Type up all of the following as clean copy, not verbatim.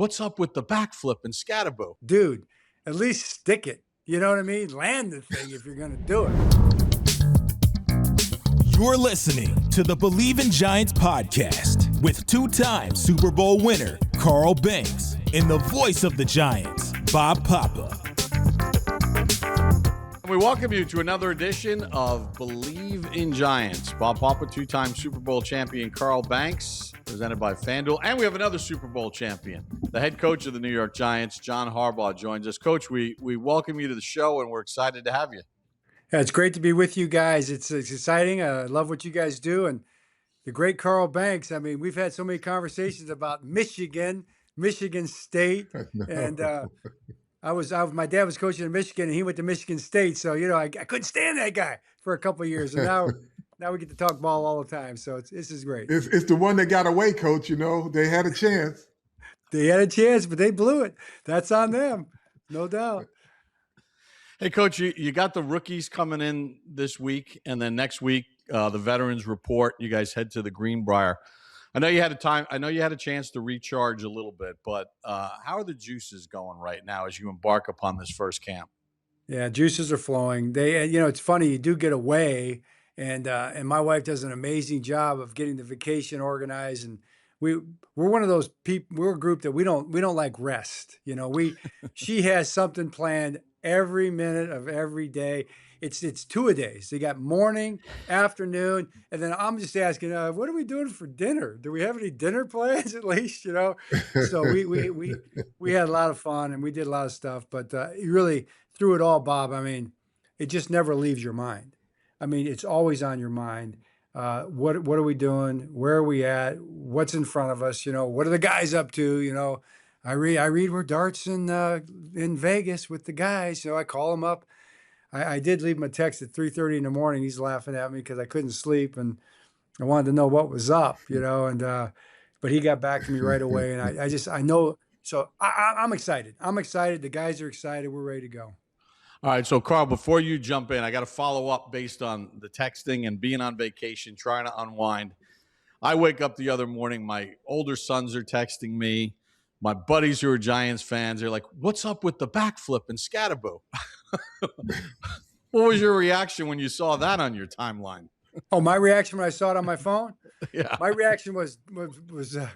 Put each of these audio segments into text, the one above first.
what's up with the backflip and Skattebo? Dude, at least stick it. You know what I mean? Land the thing if you're going to do it. You're listening to the Bleav in Giants podcast with two-time Super Bowl winner Carl Banks and the voice of the Giants, Bob Papa. We welcome you to another edition of Bleav in Giants. Bob Papa, two-time Super Bowl champion Carl Banks, presented by FanDuel. And we have another Super Bowl champion. The head coach of the New York Giants, John Harbaugh, joins us. Coach, we welcome you to the show, and we're excited to have you. Yeah, it's great to be with you guys. It's exciting. I love what you guys do. And the great Carl Banks, I mean, we've had so many conversations about Michigan State. And my dad was coaching in Michigan, and he went to Michigan State. So, you know, I couldn't stand that guy for a couple of years. And now we get to talk ball all the time. So this is great. It's the one that got away, Coach. You know, they had a chance. They had a chance, but they blew it. That's on them, no doubt. Hey, Coach, you got the rookies coming in this week, and then next week, the veterans report. You guys head to the Greenbrier. I know you had a chance to recharge a little bit, but how are the juices going right now as you embark upon this first camp? Yeah, juices are flowing. It's funny, you do get away, and my wife does an amazing job of getting the vacation organized, and we're one of those people. We're a group that we don't like rest. You know, she has something planned every minute of every day. It's 2-a-days. They got morning, afternoon, and then I'm just asking, what are we doing for dinner? Do we have any dinner plans at least? You know, so we had a lot of fun and we did a lot of stuff. But really, through it all, Bob, I mean, it just never leaves your mind. I mean, it's always on your mind. What are we doing? Where are we at? What's in front of us? You know, what are the guys up to? You know, I read where Dart's in Vegas with the guys. So I call him up. I did leave him a text at 3:30 in the morning. He's laughing at me because I couldn't sleep and I wanted to know what was up, you know. And but he got back to me right away, and I know. So I'm excited. I'm excited. The guys are excited. We're ready to go. All right, so Carl, before you jump in, I got to follow up based on the texting and being on vacation, trying to unwind. I wake up the other morning, my older sons are texting me. My buddies who are Giants fans, they're like, what's up with the backflip and Skattebo? What was your reaction when you saw that on your timeline? Oh, my reaction when I saw it on my phone? Yeah. My reaction was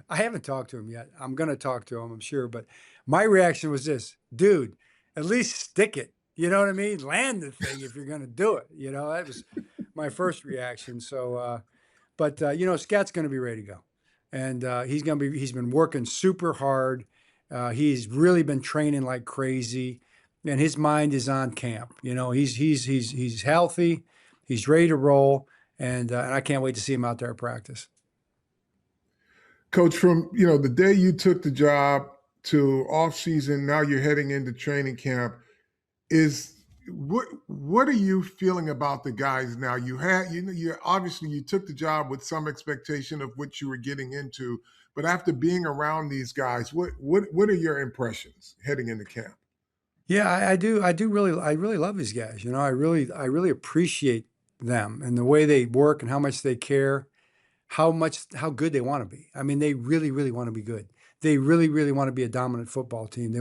I haven't talked to him yet. I'm going to talk to him, I'm sure. But my reaction was this: dude, at least stick it. You know what I mean? Land the thing if you're going to do it. You know, that was my first reaction. So, Scat's going to be ready to go. And he's been working super hard. He's really been training like crazy, and his mind is on camp. You know, he's healthy, he's ready to roll, and I can't wait to see him out there at practice. Coach, from the day you took the job to off season, now you're heading into training camp. What are you feeling about the guys now? You obviously you took the job with some expectation of what you were getting into, but after being around these guys, what are your impressions heading into camp? Yeah, I really love these guys. You know, I really appreciate them and the way they work and how much they care, how good they want to be. I mean, they really, really want to be good. They really, really want to be a dominant football team.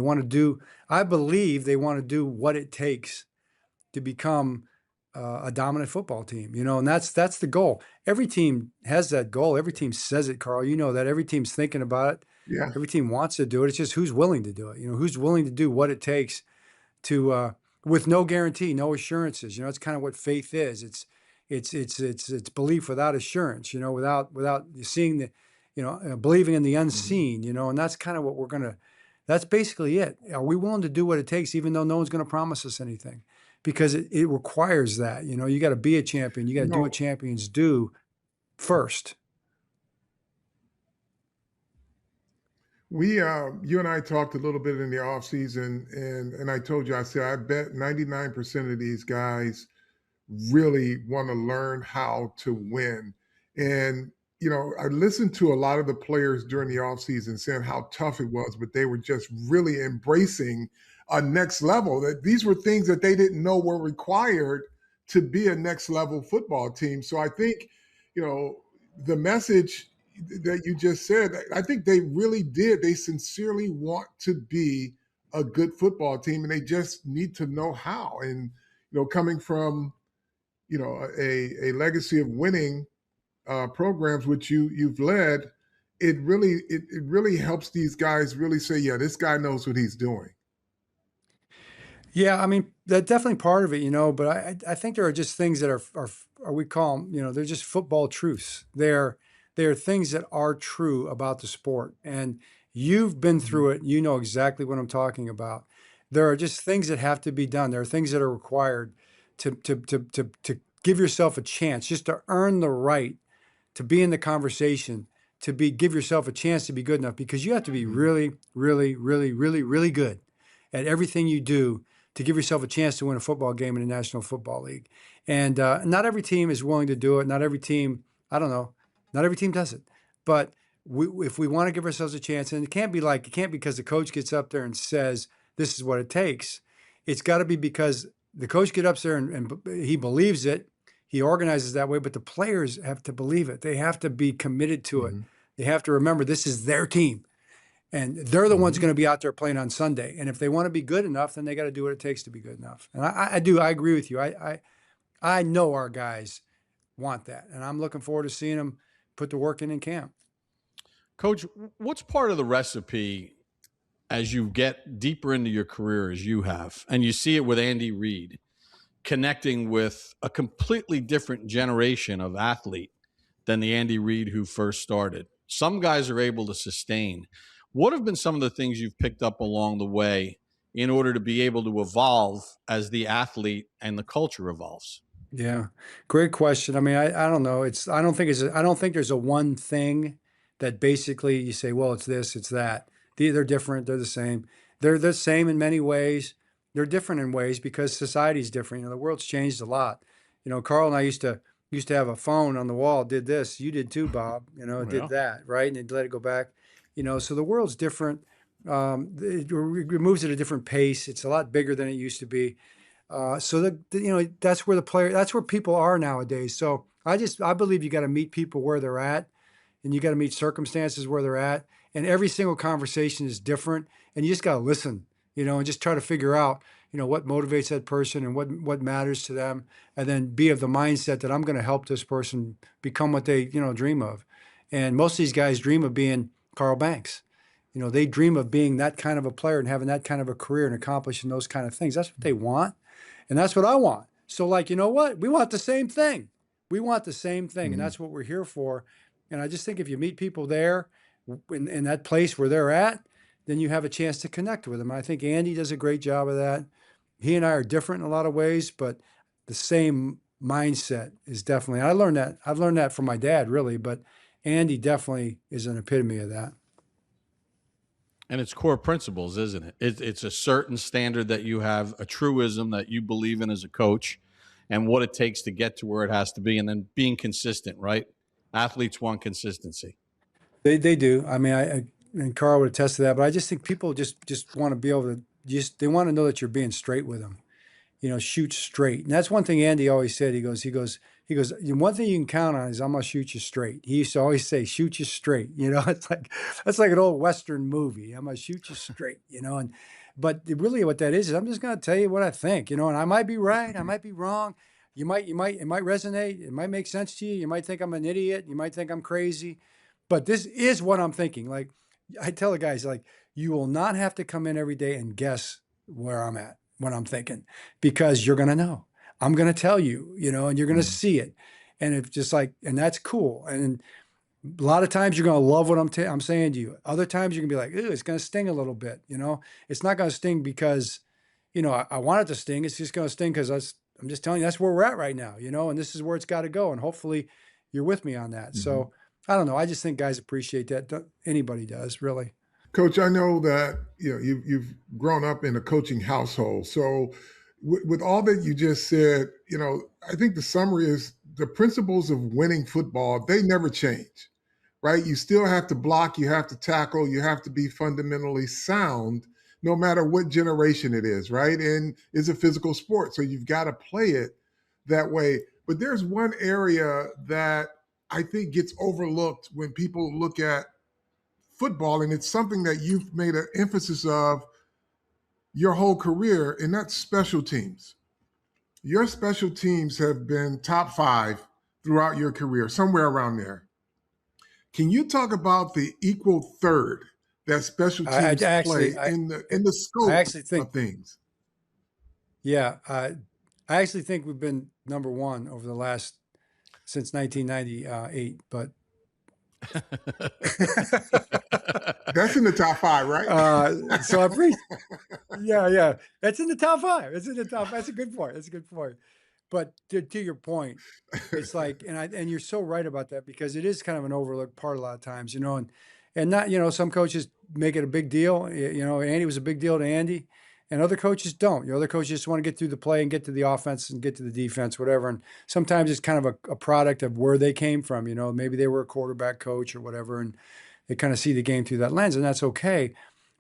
I believe they want to do what it takes to become a dominant football team, you know, and that's the goal. Every team has that goal. Every team says it, Carl. You know that every team's thinking about it. Yeah. Every team wants to do it. It's just who's willing to do it. You know, who's willing to do what it takes to, with no guarantee, no assurances. You know, it's kind of what faith is. It's belief without assurance. You know, without seeing the, believing in the unseen. You know, and that's kind of what that's basically it. Are we willing to do what it takes, even though no one's going to promise us anything? Because it requires that. You know, you got to be a champion. You got to do what champions do first. You and I talked a little bit in the off season, and I told you, I said, I bet 99% of these guys really want to learn how to win. And, I listened to a lot of the players during the off season saying how tough it was, but they were just really embracing a next level, that these were things that they didn't know were required to be a next level football team. So I think, the message that you just said. I think they really did. They sincerely want to be a good football team, and they just need to know how. And coming from a legacy of winning programs which you've led, it really helps these guys really say, yeah, this guy knows what he's doing. Yeah, I mean, that's definitely part of it, but I think there are just things that are we call them, they're just football truths. They're things that are true about the sport. And you've been through it. You know exactly what I'm talking about. There are just things that have to be done. There are things that are required to give yourself a chance, just to earn the right to be in the conversation, give yourself a chance to be good enough, because you have to be really, really, really, really, really good at everything you do to give yourself a chance to win a football game in the National Football League. And not every team is willing to do it. Not every team, I don't know, not every team does it. But if we want to give ourselves a chance, and it can't be because the coach gets up there and says, this is what it takes. It's got to be because the coach gets up there and he believes it. He organizes that way, but the players have to believe it. They have to be committed to it. They have to remember this is their team. And they're the ones going to be out there playing on Sunday. And if they want to be good enough, then they got to do what it takes to be good enough. And I agree with you. I know our guys want that. And I'm looking forward to seeing them put the work in camp. Coach, what's part of the recipe as you get deeper into your career as you have, and you see it with Andy Reid, connecting with a completely different generation of athlete than the Andy Reid who first started? Some guys are able to sustain. What have been some of the things you've picked up along the way in order to be able to evolve as the athlete and the culture evolves? Yeah, great question. I mean, I don't know. I don't think there's a one thing that basically you say, well, it's this, it's that. They're different. They're the same. They're the same in many ways. They're different in ways because society's different. The world's changed a lot. Carl and I used to have a phone on the wall, did this. You did too, Bob. Did that, right? And they'd let it go back. So the world's different. It moves at a different pace. It's a lot bigger than it used to be. So that's where people are nowadays. So I Bleav you got to meet people where they're at, and you got to meet circumstances where they're at. And every single conversation is different, and you just got to listen, and just try to figure out, what motivates that person and what matters to them, and then be of the mindset that I'm going to help this person become what they, dream of. And most of these guys dream of being Carl Banks. They dream of being that kind of a player and having that kind of a career and accomplishing those kind of things. That's what they want. And that's what I want. So what? We want the same thing. We want the same thing. And that's what we're here for. And I just think if you meet people there in that place where they're at, then you have a chance to connect with them. I think Andy does a great job of that. He and I are different in a lot of ways, but the same mindset is definitely, I've learned that from my dad, really, but Andy definitely is an epitome of that. And it's core principles, isn't it? It's a certain standard that you have, a truism that you believe in as a coach, and what it takes to get to where it has to be, and then being consistent, right? Athletes want consistency. They do. I mean, and Carl would attest to that, but I just think people just want to be able to they want to know that you're being straight with them, shoot straight. And that's one thing Andy always said. He goes, one thing you can count on is I'm going to shoot you straight. He used to always say, shoot you straight. It's like, that's like an old Western movie. I'm going to shoot you straight, but really what that is I'm just going to tell you what I think, and I might be right. I might be wrong. It might resonate. It might make sense to you. You might think I'm an idiot. You might think I'm crazy, but this is what I'm thinking. Like I tell the guys, you will not have to come in every day and guess where I'm at, what I'm thinking, because you're going to know. I'm going to tell you, and you're going to see it. And it's just and that's cool. And a lot of times you're going to love what I'm saying to you. Other times you're going to be like, ooh, it's going to sting a little bit. It's not going to sting because, I want it to sting. It's just going to sting because I'm just telling you that's where we're at right now, and this is where it's got to go. And hopefully you're with me on that. So I don't know. I just think guys appreciate that. Anybody does, really. Coach, I know that you've grown up in a coaching household. So with all that you just said, I think the summary is the principles of winning football, they never change, right? You still have to block, you have to tackle, you have to be fundamentally sound, no matter what generation it is, right? And it's a physical sport, so you've got to play it that way. But there's one area that I think gets overlooked when people look at football, and it's something that you've made an emphasis of your whole career, and that's special teams. Your special teams have been top 5 throughout your career, somewhere around there. Can you talk about the equal third that special teams play in the scope of things? Yeah, I actually think we've been number 1 over the last since 1998, but that's in the top 5, right? So I'm pretty, yeah, that's in the top 5. It's in the top. That's a good point. That's a good point. But to your point, it's like, and you're so right about that, because it is kind of an overlooked part a lot of times, and not, some coaches make it a big deal. Andy was a big deal to Andy, and other coaches don't. Other coaches just want to get through the play and get to the offense and get to the defense, whatever. And sometimes it's kind of a product of where they came from. Maybe they were a quarterback coach or whatever, and they kind of see the game through that lens, and that's okay.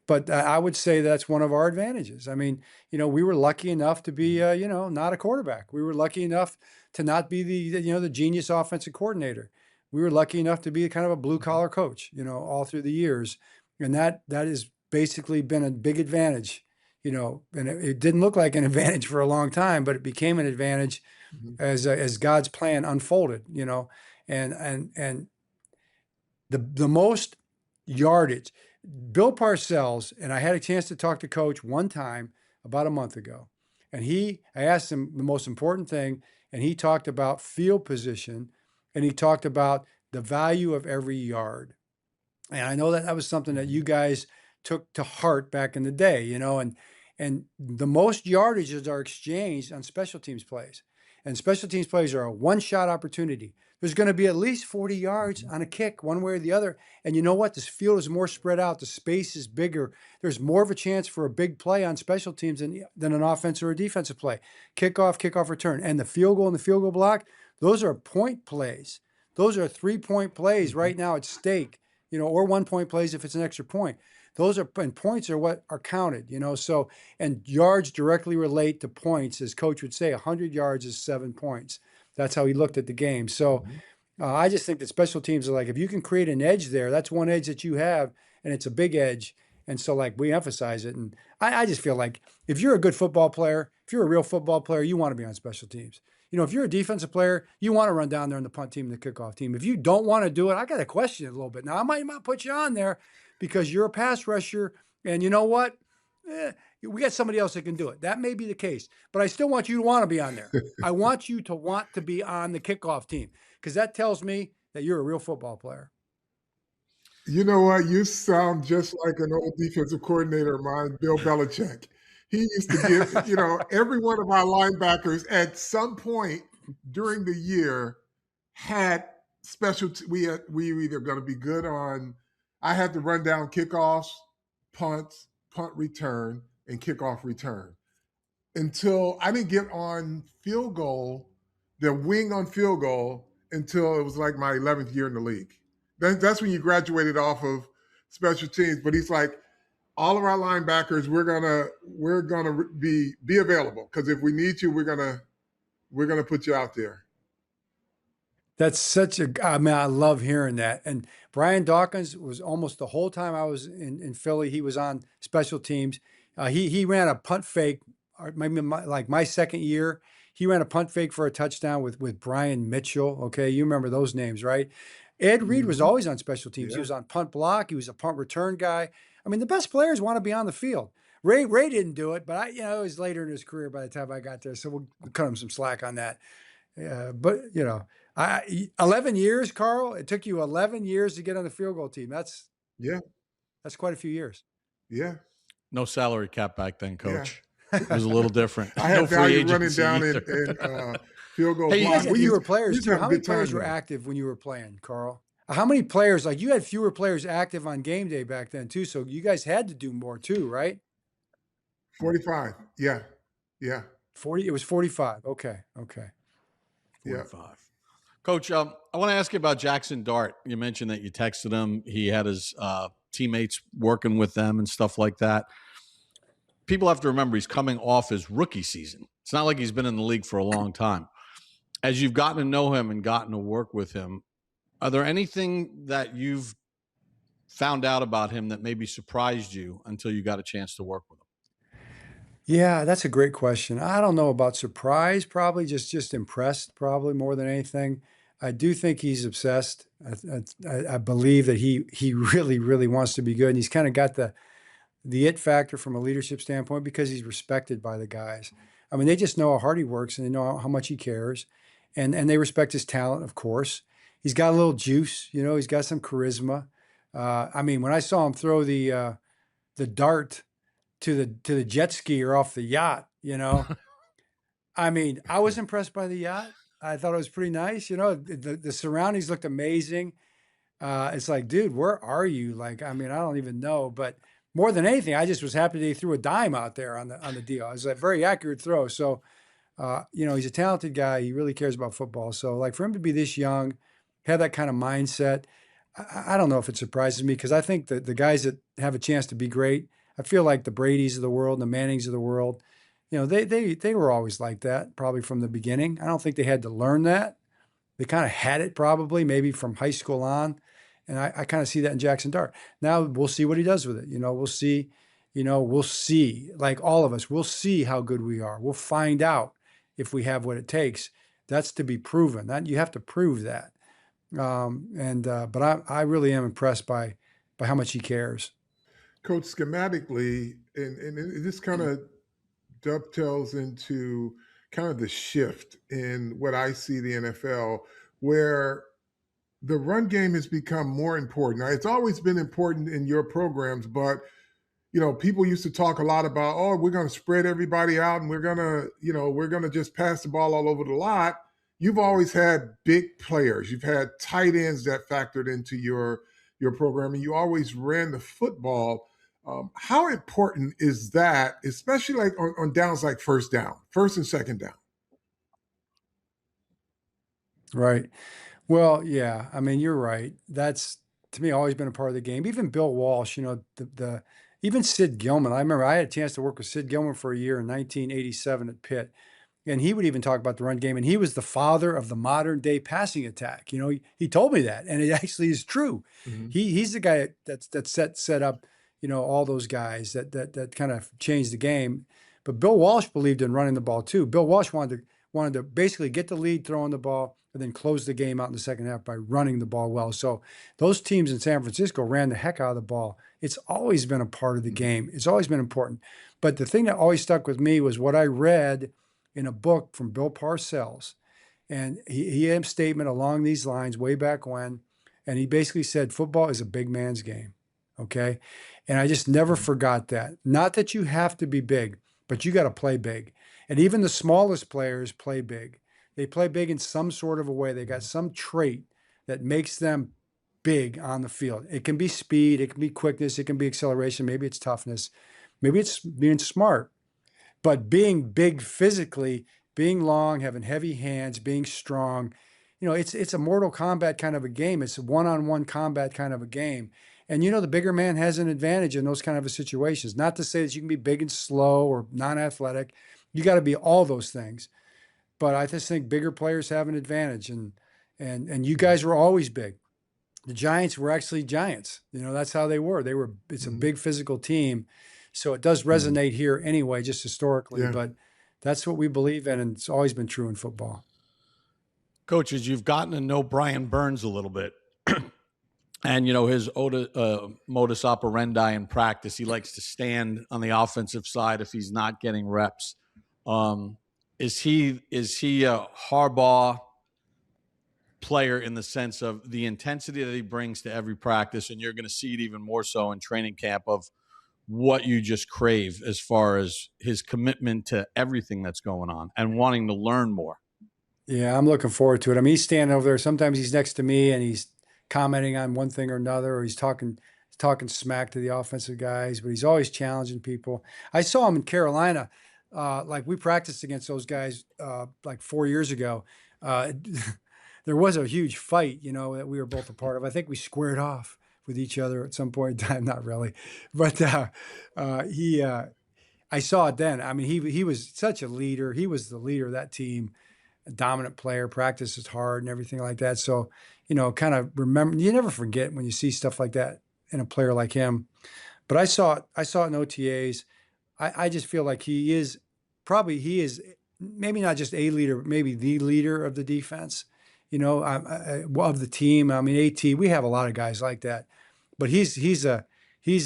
But I would say that's one of our advantages. I mean, we were lucky enough to be, not a quarterback. We were lucky enough to not be the genius offensive coordinator. We were lucky enough to be kind of a blue collar coach, all through the years. And that has basically been a big advantage, and it didn't look like an advantage for a long time, but it became an advantage as God's plan unfolded, and the most yardage. Bill Parcells, and I had a chance to talk to Coach one time about a month ago, and I asked him the most important thing, and he talked about field position, and he talked about the value of every yard. And I know that was something that you guys took to heart back in the day, and the most yardages are exchanged on special teams plays. And special teams plays are a one-shot opportunity. There's going to be at least 40 yards on a kick, one way or the other. And you know what? This field is more spread out. The space is bigger. There's more of a chance for a big play on special teams than an offensive or a defensive play. Kickoff, return. And the field goal and the field goal block, those are point plays. Those are 3-point plays right now at stake, or 1-point plays if it's an extra point. And points are what are counted, so, and yards directly relate to points. As Coach would say, 100 yards is 7 points. That's how he looked at the game. So I just think that special teams are like, if you can create an edge there, that's one edge that you have, and it's a big edge. And so we emphasize it. And I just feel like if you're a good football player, if you're a real football player, you want to be on special teams. If you're a defensive player, you want to run down there in the punt team and the kickoff team. If you don't want to do it, I got to question it a little bit. Now, I might not put you on there because you're a pass rusher, and you know what? We got somebody else that can do it. That may be the case, but I still want you to want to be on there. I want you to want to be on the kickoff team, because that tells me that you're a real football player. You know what? You sound just like an old defensive coordinator of mine, Bill Belichick. He used to give, every one of our linebackers at some point during the year had special. We were either going to be good on. I had to run down kickoffs, punts, punt return, and kickoff return. Until I didn't get on field goal, the wing on field goal, until it was like my 11th year in the league. That's when you graduated off of special teams. But he's like, all of our linebackers, we're gonna be available, because if we need you, we're gonna put you out there. That's I love hearing that. And Brian Dawkins was almost the whole time I was in Philly, he was on special teams. He ran a punt fake, or maybe my second year. He ran a punt fake for a touchdown with Brian Mitchell. Okay, you remember those names, right? Ed Reed was always on special teams. Yeah. He was on punt block. He was a punt return guy. I mean, the best players want to be on the field. Ray didn't do it, but it was later in his career by the time I got there, so we'll cut him some slack on that. But 11 years, Carl. It took you 11 years to get on the field goal team. That's quite a few years. Yeah. No salary cap back then, Coach. Yeah. It was a little different. I had value running down in field goal. Hey, you guys, when you were players too, how many players were active when you were playing, Carl? How many players? Like, you had fewer players active on game day back then too, so you guys had to do more too, right? 45. Yeah. 40. It was 45. Okay. 45. Yeah. Coach, I want to ask you about Jaxson Dart. You mentioned that you texted him. He had his teammates working with them and stuff like that. People have to remember he's coming off his rookie season. It's not like he's been in the league for a long time. As you've gotten to know him and gotten to work with him, Are there anything that you've found out about him that maybe surprised you until you got a chance to work with him? Yeah, that's a great question. I don't know about surprise, probably just impressed, probably more than anything. I do think he's obsessed. I Bleav that he really, really wants to be good. And he's kind of got the it factor from a leadership standpoint because he's respected by the guys. I mean, they just know how hard he works and they know how much he cares. And they respect his talent, of course. He's got a little juice, he's got some charisma. I mean, when I saw him throw the dart to the jet skier off the yacht, I mean, I was impressed by the yacht. I thought it was pretty nice. The surroundings looked amazing. It's like, dude, where are you? Like, I mean, I don't even know. But more than anything, I just was happy that he threw a dime out there on the deal. It was a very accurate throw. So, he's a talented guy. He really cares about football. So, like, for him to be this young, have that kind of mindset, I don't know if it surprises me because I think that the guys that have a chance to be great, I feel like the Bradys of the world, and the Mannings of the world, they were always like that, probably from the beginning. I don't think they had to learn that. They kind of had it probably, maybe from high school on. And I kind of see that in Jaxson Dart. Now we'll see what he does with it. We'll see, like all of us, we'll see how good we are. We'll find out if we have what it takes. That's to be proven. That you have to prove that. But I really am impressed by how much he cares. Coach, schematically, and this kind of dovetails into kind of the shift in what I see the NFL, where the run game has become more important. Now, it's always been important in your programs, but people used to talk a lot about, oh, we're going to spread everybody out and we're going to just pass the ball all over the lot. You've always had big players. You've had tight ends that factored into your program, and you always ran the football. How important is that, especially like on downs like first and second down? Right. Well, yeah. I mean, you're right. That's, to me, always been a part of the game. Even Bill Walsh, even Sid Gilman. I remember I had a chance to work with Sid Gilman for a year in 1987 at Pitt. And he would even talk about the run game. And he was the father of the modern day passing attack. He told me that. And it actually is true. Mm-hmm. He's the guy that set up, all those guys that kind of changed the game. But Bill Walsh believed in running the ball too. Bill Walsh wanted to basically get the lead throwing the ball and then close the game out in the second half by running the ball well. So those teams in San Francisco ran the heck out of the ball. It's always been a part of the game. It's always been important. But the thing that always stuck with me was what I read in a book from Bill Parcells. And he had a statement along these lines way back when. And he basically said, football is a big man's game. Okay. And I just never forgot that. Not that you have to be big, but you got to play big. And even the smallest players play big. They play big in some sort of a way. They got some trait that makes them big on the field. It can be speed. It can be quickness. It can be acceleration. Maybe it's toughness. Maybe it's being smart. But being big physically, being long, having heavy hands, being strong, it's a Mortal Kombat kind of a game. It's a one-on-one combat kind of a game. And the bigger man has an advantage in those kind of situations. Not to say that you can be big and slow or non-athletic. You got to be all those things. But I just think bigger players have an advantage. And you guys were always big. The Giants were actually giants. That's how they were. It's a big physical team. So it does resonate here anyway, just historically. Yeah. But that's what we Bleav in, and it's always been true in football. Coaches, you've gotten to know Brian Burns a little bit. And, his modus operandi in practice, he likes to stand on the offensive side if he's not getting reps. Is he a Harbaugh player in the sense of the intensity that he brings to every practice, and you're going to see it even more so in training camp, of what you just crave as far as his commitment to everything that's going on and wanting to learn more? Yeah, I'm looking forward to it. I mean, he's standing over there. Sometimes he's next to me and he's commenting on one thing or another, or he's talking smack to the offensive guys, but he's always challenging people. I saw him in Carolina. Like we practiced against those guys like 4 years ago. There was a huge fight, that we were both a part of. I think we squared off with each other at some point in time. Not really, but I saw it then. I mean, he was such a leader. He was the leader of that team, a dominant player, practices hard and everything like that. So, kind of remember. You never forget when you see stuff like that in a player like him. But I saw it in OTAs. I just feel like he is maybe not just a leader, but maybe the leader of the defense, of the team. I mean, AT, we have a lot of guys like that, but he's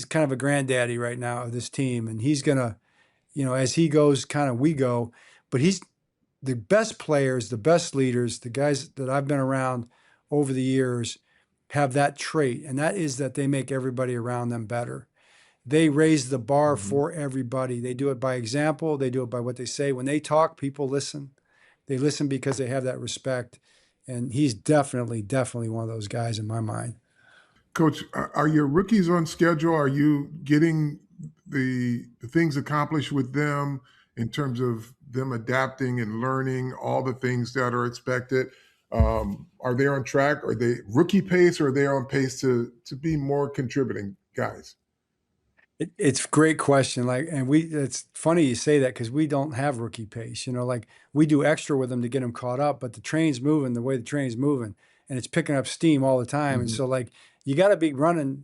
kind of a granddaddy right now of this team. And he's going to, as he goes, kind of we go, but he's the best players, the best leaders, the guys that I've been around over the years have that trait. And that is that they make everybody around them better. They raise the bar for everybody. They do it by example. They do it by what they say. When they talk, people listen. They listen because they have that respect. And he's definitely one of those guys in my mind. Coach, are your rookies on schedule? Are you getting the things accomplished with them in terms of them adapting and learning all the things that are expected? Are they on track? Are they rookie pace, or are they on pace to be more contributing guys? It's a great question. It's funny you say that because we don't have rookie pace. We do extra with them to get them caught up, but the train's moving the way the train's moving, and it's picking up steam all the time. And so, you got to be running.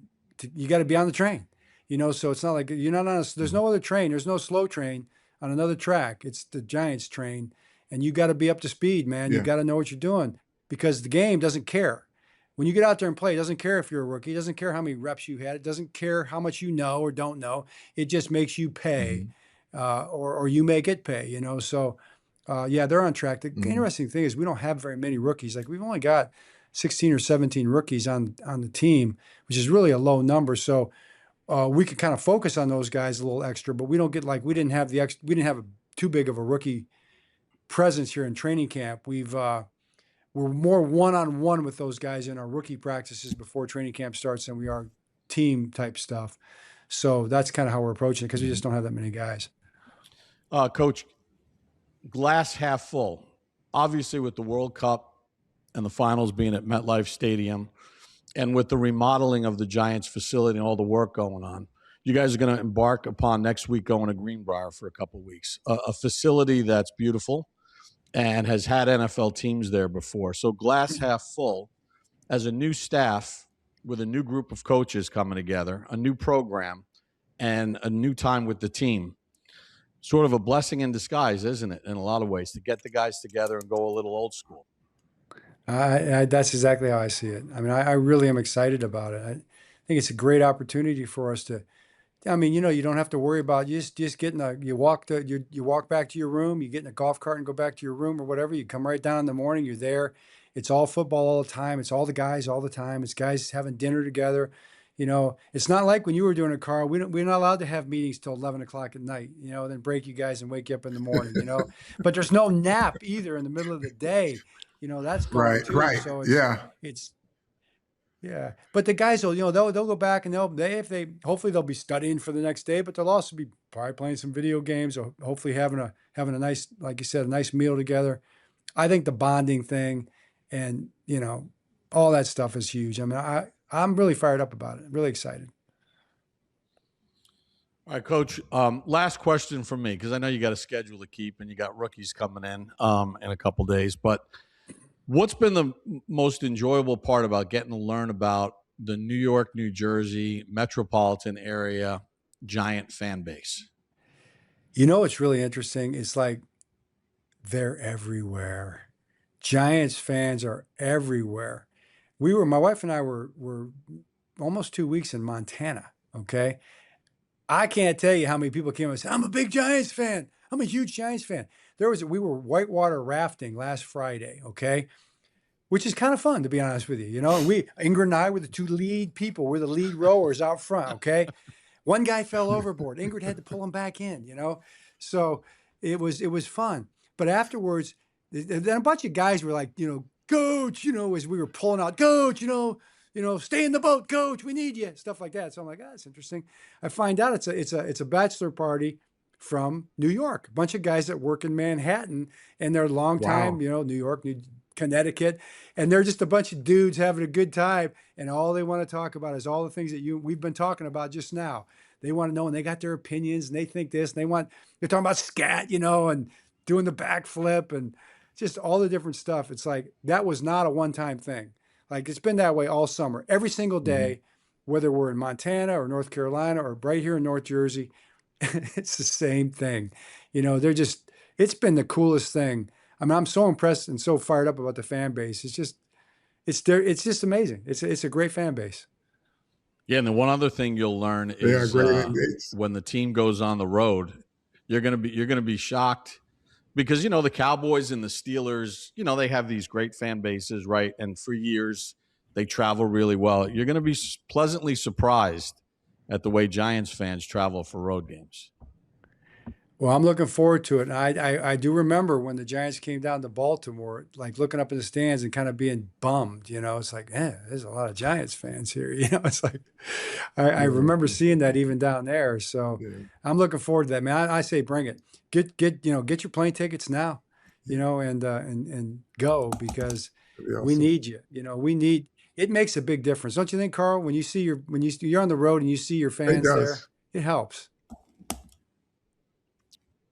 You got to be on the train. So it's not like you're not on. There's no other train. There's no slow train on another track. It's the Giants train, and you got to be up to speed, man. Yeah. You got to know what you're doing because the game doesn't care. When you get out there and play, it doesn't care if you're a rookie. It doesn't care how many reps you had. It doesn't care how much you know or don't know. It just makes you pay, or you make it pay. So, they're on track. The interesting thing is we don't have very many rookies. We've only got 16 or 17 rookies on the team, which is really a low number. So we could kind of focus on those guys a little extra, but we don't get we didn't have too big of a rookie presence here in training camp. We're more one-on-one with those guys in our rookie practices before training camp starts than we are team type stuff. So that's kind of how we're approaching it because we just don't have that many guys. Coach, glass half full. Obviously, with the World Cup and the finals being at MetLife Stadium, and with the remodeling of the Giants facility and all the work going on, you guys are going to embark upon next week going to Greenbrier for a couple of weeks, a facility that's beautiful and has had NFL teams there before. So glass half full, as a new staff with a new group of coaches coming together, a new program, and a new time with the team. Sort of a blessing in disguise, isn't it, in a lot of ways, to get the guys together and go a little old school? That's exactly how I see it. I mean, I really am excited about it. I think it's a great opportunity for us to, you don't have to worry about just getting you walk back to your room, you get in a golf cart and go back to your room or whatever. You come right down in the morning, you're there. It's all football all the time. It's all the guys all the time. It's guys having dinner together. It's not like when you were doing it, Carl. We're not allowed to have meetings till 11 o'clock at night, then break you guys and wake you up in the morning, But there's no nap either in the middle of the day. That's gone right, too. right. So but the guys will, they'll go back and hopefully they'll be studying for the next day, but they'll also be probably playing some video games or hopefully having a nice, like you said, a nice meal together. I think the bonding thing and, all that stuff is huge. I mean, I'm really fired up about it. Really excited. All right, Coach. Last question from me, because I know you got a schedule to keep and you got rookies coming in a couple days. But what's been the most enjoyable part about getting to learn about the New York, New Jersey metropolitan area Giant fan base? It's really interesting. It's like they're everywhere. Giants fans are everywhere. My wife and I were almost 2 weeks in Montana. Okay. I can't tell you how many people came and said, I'm a big Giants fan. I'm a huge Giants fan. We were whitewater rafting last Friday. Okay. Which is kind of fun, to be honest with you. Ingrid and I were the two lead people. We're the lead rowers out front. Okay. One guy fell overboard. Ingrid had to pull him back in, So it was fun. But afterwards, then a bunch of guys were like, Coach, as we were pulling out, Coach, stay in the boat, Coach, we need you, stuff like that. So I'm like, that's interesting. I find out it's a bachelor party from New York, a bunch of guys that work in Manhattan, and they're long time, New York, Connecticut, and they're just a bunch of dudes having a good time, and all they want to talk about is all the things that we've been talking about just now. They want to know, and they got their opinions, and they think this, and they're talking about scat, and doing the backflip and just all the different stuff. It's like, that was not a one-time thing. Like it's been that way all summer, every single day, whether we're in Montana or North Carolina or right here in North Jersey. It's the same thing. It's been the coolest thing. I mean, I'm so impressed and so fired up about the fan base. It's just amazing. It's a great fan base. Yeah, and the one other thing you'll learn is when the team goes on the road, you're gonna be shocked because the Cowboys and the Steelers, they have these great fan bases, right? And for years they travel really well. You're gonna be pleasantly surprised at the way Giants fans travel for road games. Well, I'm looking forward to it. And I do remember when the Giants came down to Baltimore, like looking up in the stands and kind of being bummed, it's like, there's a lot of Giants fans here. It's like, I remember seeing that even down there. So I'm looking forward to that, man. I say, bring it, get your plane tickets now, and go because we need you. It makes a big difference. Don't you think, Carl, when you're on the road and you see your fans there, it helps.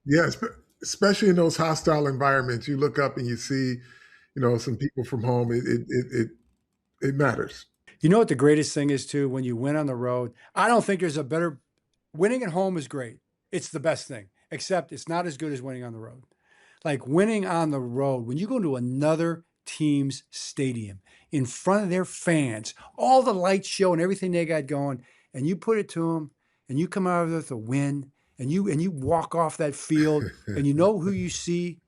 Yeah, especially in those hostile environments, you look up and you see, some people from home. It matters. You know what the greatest thing is too? When you win on the road, I don't think there's a better. Winning at home is great. It's the best thing, except it's not as good as winning on the road. Like winning on the road, when you go to another team's stadium in front of their fans, all the lights show and everything they got going, and you put it to them, and you come out of there with a win. And you walk off that field and you know who you see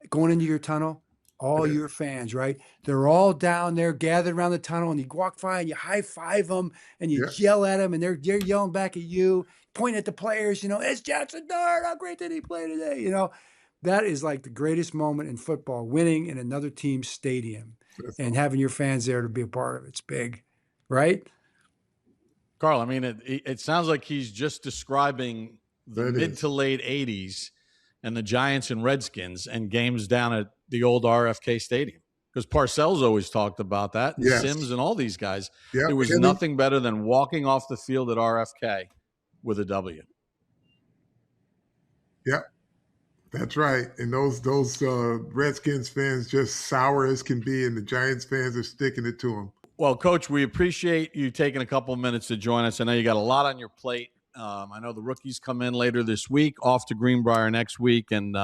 going into your tunnel? All your fans, right? They're all down there gathered around the tunnel and you walk by and you high five them and you yell at them and they're yelling back at you, point at the players, it's Jaxson Dart. How great did he play today? That is like the greatest moment in football, winning in another team's stadium and having your fans there to be a part of it. It's big, right? Carl, I mean, it sounds like he's just describing the mid to late 80s and the Giants and Redskins and games down at the old RFK Stadium. Because Parcells always talked about that. And Sims and all these guys. It was nothing better than walking off the field at RFK with a W. Yeah, that's right. And those Redskins fans just sour as can be, and the Giants fans are sticking it to them. Well, Coach, we appreciate you taking a couple minutes to join us. I know you got a lot on your plate. I know the rookies come in later this week, off to Greenbrier next week, and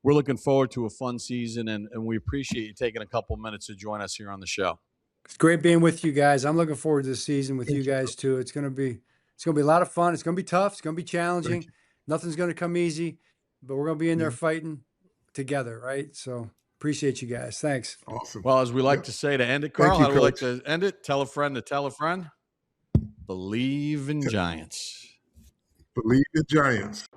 we're looking forward to a fun season, and we appreciate you taking a couple minutes to join us here on the show. It's great being with you guys. I'm looking forward to the season with you guys too. It's gonna be a lot of fun. It's gonna be tough. It's gonna be challenging. Nothing's gonna come easy, but we're gonna be in there fighting together, right? So appreciate you guys. Thanks. Awesome. Well, as we like to say to end it, Carl, how do we like to end it? Tell a friend to tell a friend. Bleav in Giants. Bleav in Giants.